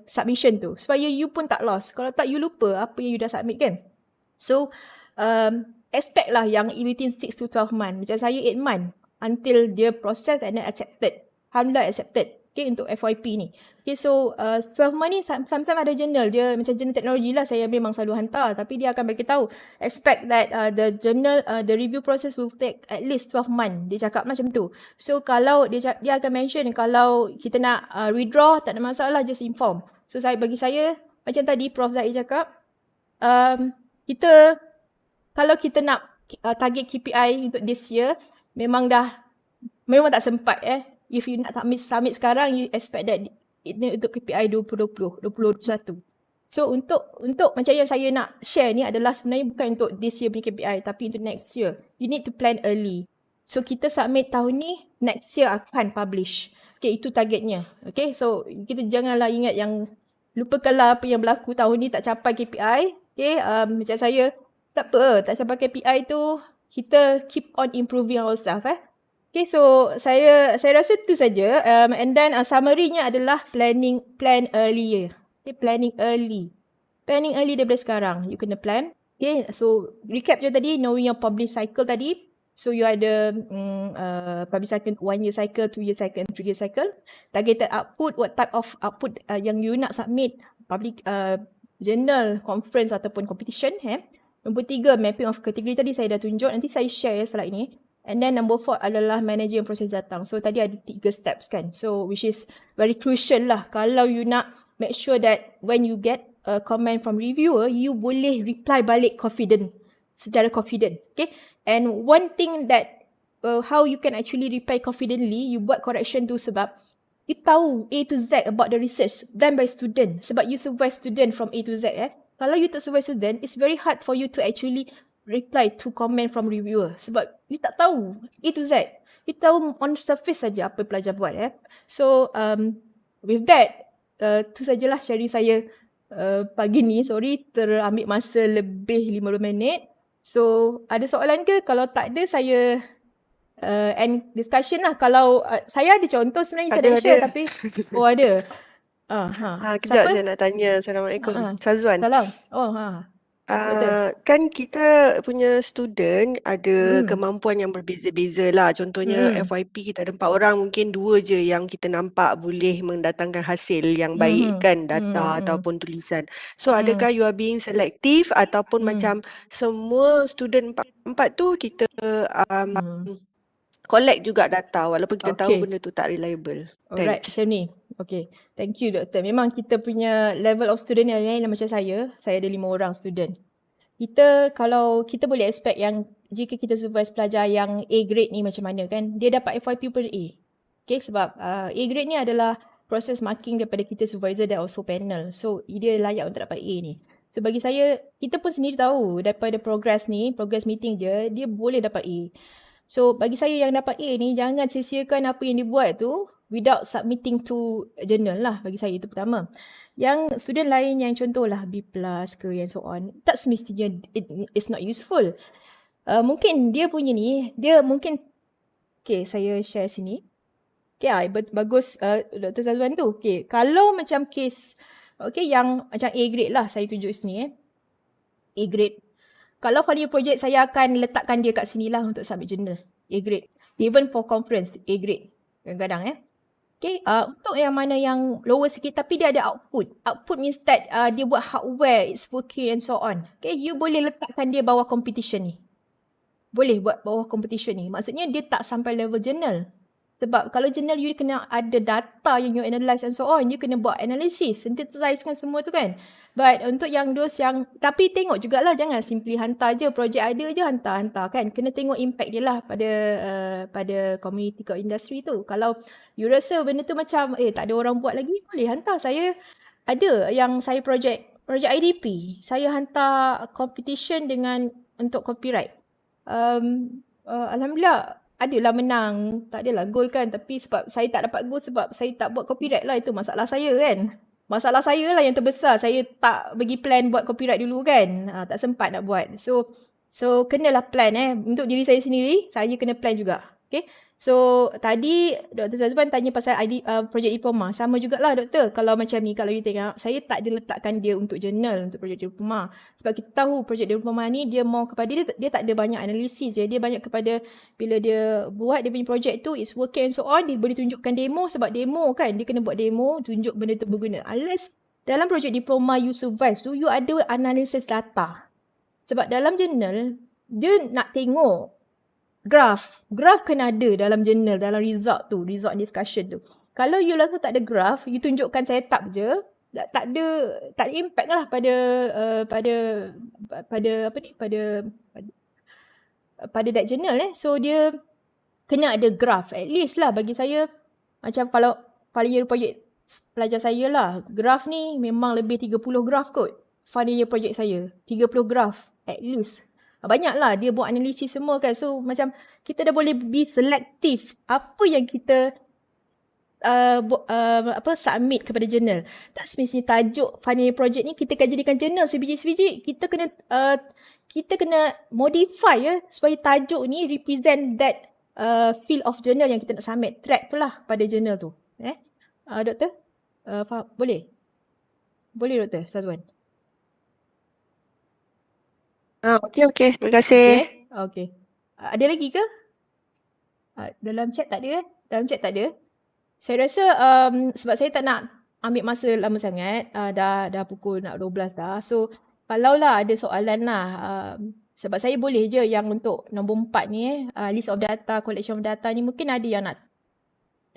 submission tu supaya you pun tak lost. Kalau tak, you lupa apa yang you dah submit kan. So expect lah yang within 6 to 12 month. Macam saya 8 month until dia process and then accepted. Alhamdulillah accepted. Okay, untuk FYP ni. Okay, so 12 month ni sometimes ada journal. Dia macam journal teknologi lah, saya memang selalu hantar. Tapi dia akan bagi tahu, expect that the review process will take at least 12 month. Dia cakap macam tu. So kalau dia akan mention kalau kita nak withdraw, tak ada masalah, just inform. So bagi saya macam tadi Prof Zaid cakap, kalau kita nak target KPI untuk this year, memang tak sempat If you nak submit sekarang, you expect that untuk KPI 2021. So untuk macam yang saya nak share ni adalah sebenarnya bukan untuk this year punya KPI, tapi untuk next year. You need to plan early. So kita submit tahun ni, next year akan publish. Okay, itu targetnya. Okay, so kita janganlah ingat yang lupakanlah apa yang berlaku tahun ni tak capai KPI. Okay, macam saya, tak apa, tak capai KPI tu, kita keep on improving ourselves. Okay, so saya rasa tu saja. And then summary-nya adalah plan earlier. Okay, planning early daripada sekarang. You kena plan. Okay, so recap je tadi, knowing your publish cycle tadi. So you ada publish cycle 1 year cycle, 2 year cycle and 3 year cycle. Targeted output, what type of output yang you nak submit, public journal, conference ataupun competition. Nombor 3, mapping of category tadi saya dah tunjuk. Nanti saya share slide ni. And then number 4 adalah manage yang proses datang. So tadi ada 3 steps kan. So which is very crucial lah. Kalau you nak make sure that when you get a comment from reviewer, you boleh reply balik secara confident. Okay. And one thing that how you can actually reply confidently, you buat correction tu sebab you tahu A to Z about the research done by student. Sebab you survey student from A to Z. Kalau you tak survey student, it's very hard for you to actually reply to comment from reviewer. Sebab you tak tahu A to Z. You tahu on surface saja apa pelajar buat. So with that, tu sajalah sharing saya pagi ni. Sorry terambil masa lebih 50 minit. So ada soalan ke? Kalau tak ada, saya end discussion lah. Kalau saya ada contoh sebenarnya, saya dah share tapi ada. Kejap saya nak tanya. Assalamualaikum. Sazwan. Salam. Kan kita punya student ada kemampuan yang berbeza-beza lah. Contohnya FYP kita ada 4 orang, mungkin 2 je yang kita nampak boleh mendatangkan hasil yang baik kan, data ataupun tulisan. So adakah you are being selective ataupun macam semua student 4 tu kita collect juga data walaupun kita tahu benda tu tak reliable? Alright, macam ni. Okay, thank you doktor. Memang kita punya level of student yang lain macam saya ada 5 orang student. Kalau kita boleh expect yang jika kita supervise pelajar yang A grade ni macam mana kan, dia dapat FYP pun A. Okay, sebab A grade ni adalah proses marking daripada kita supervisor dan also panel. So dia layak untuk dapat A ni. So bagi saya, kita pun sendiri tahu daripada progress meeting je, dia boleh dapat A. So bagi saya yang dapat A ni, jangan sia-siakan apa yang dia buat tu without submitting to journal lah. Bagi saya itu pertama. Yang student lain yang contohlah B+ ke yang so on, tak semestinya it's not useful. Mungkin dia punya ni, dia mungkin, okay saya share sini. Okay, bagus Dr. Sazwan tu. Okay, kalau macam case, okay yang macam A grade lah saya tunjuk sini A grade. Kalau final project saya akan letakkan dia kat sini lah untuk submit journal. A grade. Even for conference, A grade. Kadang-kadang Okay, untuk yang mana yang lower sikit tapi dia ada output. Output means that dia buat hardware, it's working and so on. Okay, you boleh letakkan dia bawah competition ni. Boleh buat bawah competition ni. Maksudnya dia tak sampai level journal. Sebab kalau journal you kena ada data yang you analyse and so on. You kena buat analysis, synthesizekan semua tu kan. But untuk yang those yang, tapi tengok jugalah, jangan simply hantar je. Projek ada je hantar kan. Kena tengok impact dia lah pada community ke industri tu. Kalau you rasa benda tu macam tak ada orang buat lagi, boleh hantar. Saya ada yang saya projek IDP. Saya hantar competition untuk copyright. Alhamdulillah adalah menang. Tak adalah goal kan. Tapi sebab saya tak dapat goal sebab saya tak buat copyright lah. Itu masalah saya kan. Masalah saya lah yang terbesar. Saya tak bagi plan buat copyright dulu kan. Tak sempat nak buat. So kenalah plan untuk diri saya sendiri. Saya kena plan juga. Okay. So tadi Dr. Sazwan tanya pasal projek diploma. Sama jugalah doktor. Kalau macam ni, kalau you tengok, saya tak ada letakkan dia untuk journal, untuk projek diploma. Sebab kita tahu projek diploma ni dia mau kepada dia tak ada banyak analisis. Dia banyak kepada bila dia buat dia punya projek tu, it's working and so on, dia boleh tunjukkan demo. Sebab demo kan, dia kena buat demo, tunjuk benda tu berguna. Unless dalam projek diploma you supervise tu, you ada analisis data. Sebab dalam journal, dia nak tengok graph kena ada dalam journal, dalam result discussion tu. Kalau you rasa tak ada graph, you tunjukkan setup je, tak ada impact lah pada that journal So dia kena ada graph at least lah bagi saya. Macam kalau final year project pelajar saya lah, graph ni memang lebih 30 graph kot. Final year project saya 30 graph at least. Banyak lah dia buat analisis semua kan. So macam kita dah boleh be selective apa yang kita submit kepada jurnal. Tak semestinya tajuk final year project ni kita akan jadikan jurnal sebiji-sebiji. Kita kena modify supaya tajuk ni represent that field of journal yang kita nak submit. Track tu lah pada jurnal tu. Doktor? Faham? Boleh? Boleh Doktor Sazwan? Okey. Terima kasih. Okay. Ada lagi ke? Dalam chat tak ada. Dalam chat tak ada. Saya rasa sebab saya tak nak ambil masa lama sangat. Dah pukul nak 12 dah. So kalaulah ada soalan lah. Sebab saya boleh je yang untuk nombor 4 ni list of data, collection of data ni mungkin ada yang nak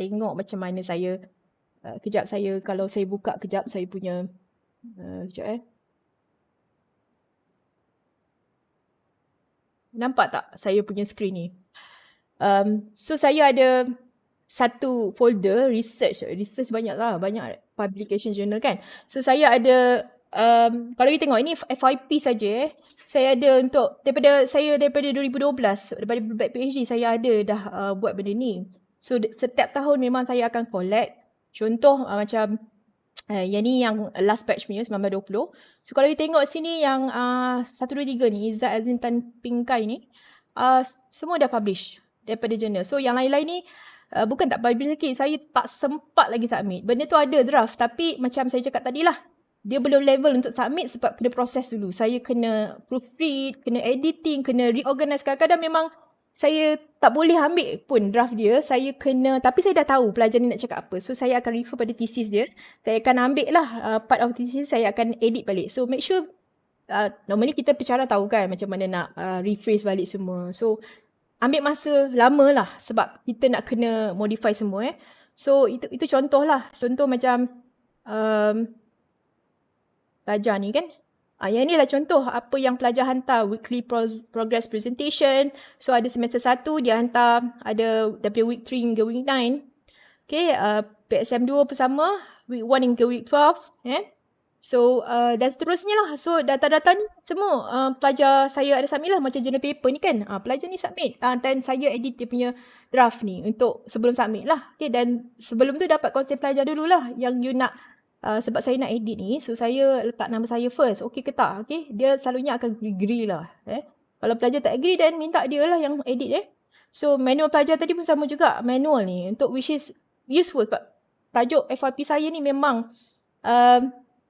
tengok macam mana saya. Kejap kalau saya buka kejap saya punya. Kejap Nampak tak saya punya screen ni? So saya ada satu folder research banyak lah, banyak publication journal kan. So saya ada, kalau kita tengok ini FYP saja saya ada untuk daripada 2012, daripada buat PhD saya ada dah buat benda ni. So setiap tahun memang saya akan collect. Contoh macam yang ni yang last batch punya 1920. So kalau kita tengok sini yang 123 ni Izzat Azim Tan Pingkai ni semua dah publish daripada jurnal. So yang lain-lain ni bukan tak publish lagi, saya tak sempat lagi submit. Benda tu ada draft tapi macam saya cakap tadi lah, dia belum level untuk submit sebab kena proses dulu. Saya kena proofread, kena editing, kena reorganize. Kadang-kadang memang saya tak boleh ambil pun draft dia. Tapi saya dah tahu pelajar ni nak cakap apa. So saya akan refer pada thesis dia. Saya akan ambil lah part of thesis, saya akan edit balik. So make sure, normally kita pencara tahu kan macam mana nak rephrase balik semua. So ambil masa lama lah sebab kita nak kena modify semua. So itu contoh lah. Contoh macam pelajar ni kan. Yang ni lah contoh apa yang pelajar hantar, weekly progress presentation. So ada semester 1 dia hantar, ada daripada week 3 hingga week 9. Okay, PSM 2 pun sama, week 1 hingga week 12. So dan seterusnya lah. So data-data ni semua pelajar saya ada submit lah, macam journal paper ni kan. Pelajar ni submit. Dan saya edit dia punya draft ni untuk sebelum submit lah. Okay, dan sebelum tu dapat konsep pelajar dululah yang you nak. Sebab saya nak edit ni, so saya letak nama saya first. Okay ke tak? Okay, dia selalunya akan agree lah. Kalau pelajar tak agree, then minta dia lah yang edit. So manual pelajar tadi pun sama juga. Manual ni untuk which is useful. Tajuk FYP saya ni memang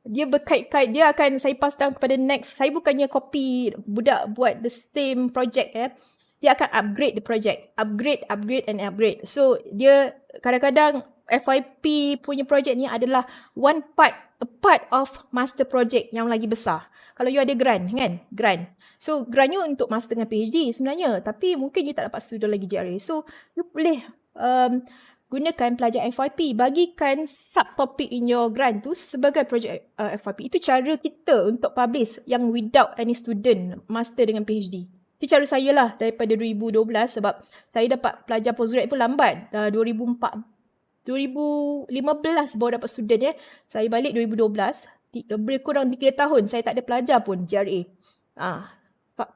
dia berkait-kait. Dia akan saya pass down kepada next. Saya bukannya copy budak buat the same project. Dia akan upgrade the project. Upgrade and upgrade. So dia kadang-kadang FYP punya project ni adalah a part of master project yang lagi besar. Kalau you ada grant kan? Grant. So grant you untuk master dengan PhD sebenarnya. Tapi mungkin you tak dapat student lagi GRA. So you boleh gunakan pelajar FYP. Bagikan subtopic in your grant tu sebagai project FYP. Itu cara kita untuk publish yang without any student master dengan PhD. Itu cara saya lah daripada 2012 sebab saya dapat pelajar postgrad pun lambat. 2015 baru dapat student Saya balik 2012. Lebih kurang 3 tahun saya tak ada pelajar pun GRA.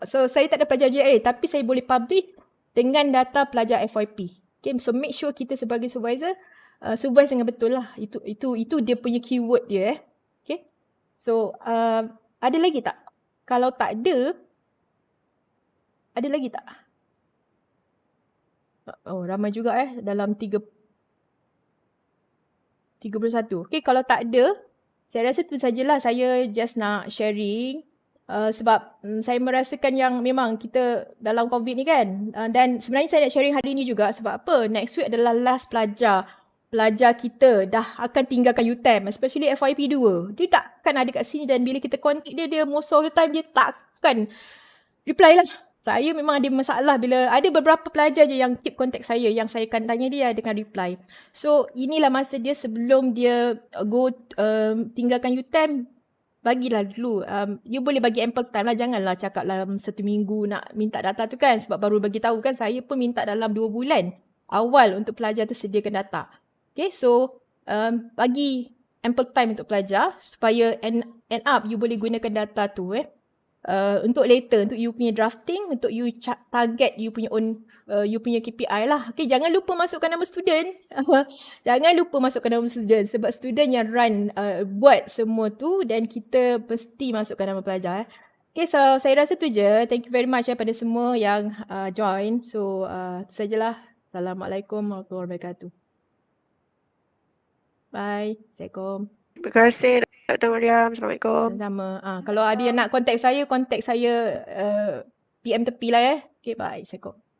So saya tak ada pelajar GRA tapi saya boleh publish dengan data pelajar FYP. Okay, so make sure kita sebagai supervisor supervise dengan betul lah. Itu dia punya keyword dia. Okay. So ada lagi tak? Kalau tak ada lagi tak? Oh, ramai juga dalam 31. Okay, kalau tak ada, saya rasa tu sajalah saya just nak sharing. Sebab saya merasakan yang memang kita dalam COVID ni kan. Dan sebenarnya saya nak sharing hari ni juga sebab apa? Next week adalah last pelajar kita dah akan tinggalkan UTM, especially FYP 2. Dia takkan ada kat sini dan bila kita contact dia most of the time dia takkan reply lah. Saya memang ada masalah bila ada beberapa pelajar je yang keep contact saya, yang saya akan tanya dia dengan reply. So inilah masa dia sebelum dia tinggalkan UTM, bagilah dulu. You boleh bagi ample time lah, janganlah cakap dalam 1 minggu nak minta data tu kan, sebab baru bagi tahu kan. Saya pun minta dalam 2 bulan awal untuk pelajar tu sediakan data. Okay, so bagi ample time untuk pelajar supaya end up you boleh gunakan data tu untuk later, untuk you punya drafting, untuk you target you punya own you punya KPI lah. Okay, jangan lupa masukkan nama student. Jangan lupa masukkan nama student sebab student yang run buat semua tu dan kita mesti masukkan nama pelajar. Okay, so saya rasa tu je. Thank you very much pada semua yang join. So tu sajalah. Assalamualaikum warahmatullahi wabarakatuh. Bye. Assalamualaikum. Terima kasih Dr. Mariam. Assalamualaikum. Sama-sama. Kalau ada yang nak contact saya PM tepi lah Okay, bye. Assalamualaikum.